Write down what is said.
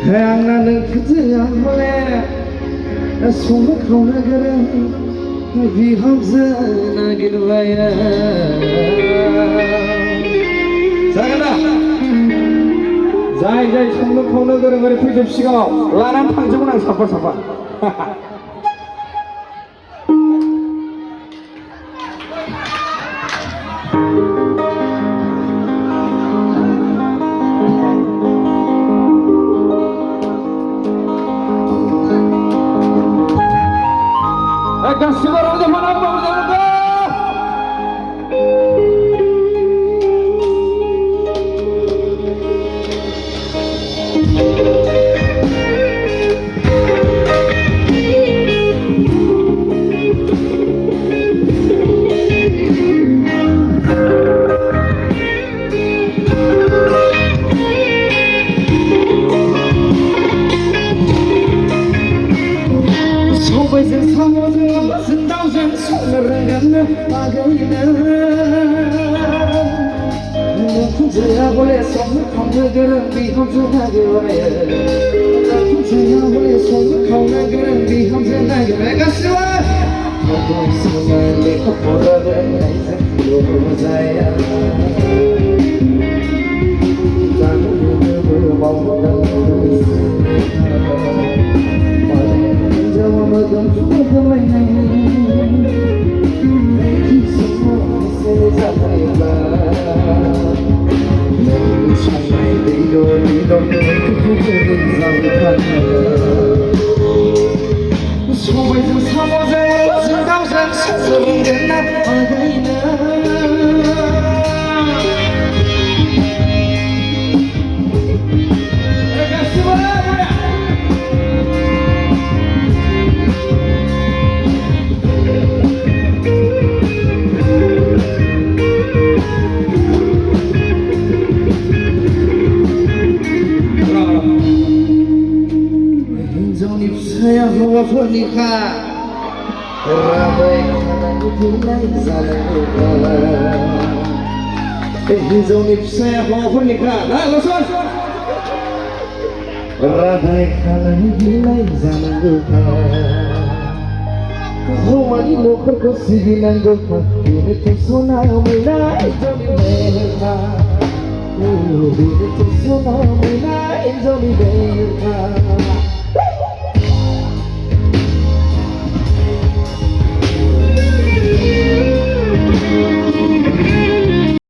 आंनानो खोथाया हले संनो खावनो गोरों बिहामजो नागिरबाय जागोन दा जाय जाय संनो खावनो गोरों ओरै फैजोब सिगाङाव लानानै थांजोबगोन आं साफा साफा गासिबो रंजाफाना रंजाफाना सबायजों साम'जों अनलाजों दाउजों संनो रोंगोन आगैनो नोंखुनजोआ हले संनो खावनो गोरों बिहामजो नागिरबाय नोंखुनजोआ हले संनो खावनो गोरों बिहामजो नागिरबाय गासिबो नोंखौ सोंना लेखा फरा रोंनायजोंल' जाया जानो लुबैबो मावनो Modım tutulamayın Kimse seni zaten Çanay dilo dilo Kukuların zaten Sobayın samozun Zindavzan Sazırın cennet Agayna Saya hawafurnika Rabai kanan dilai zaluka Hizonip saya hawafurnika Nah, langsung Rabai kanan dilai zaluka Humani lokar ko siginan goka Bine te sona muna Injoni meka Bine te sona muna Injoni meka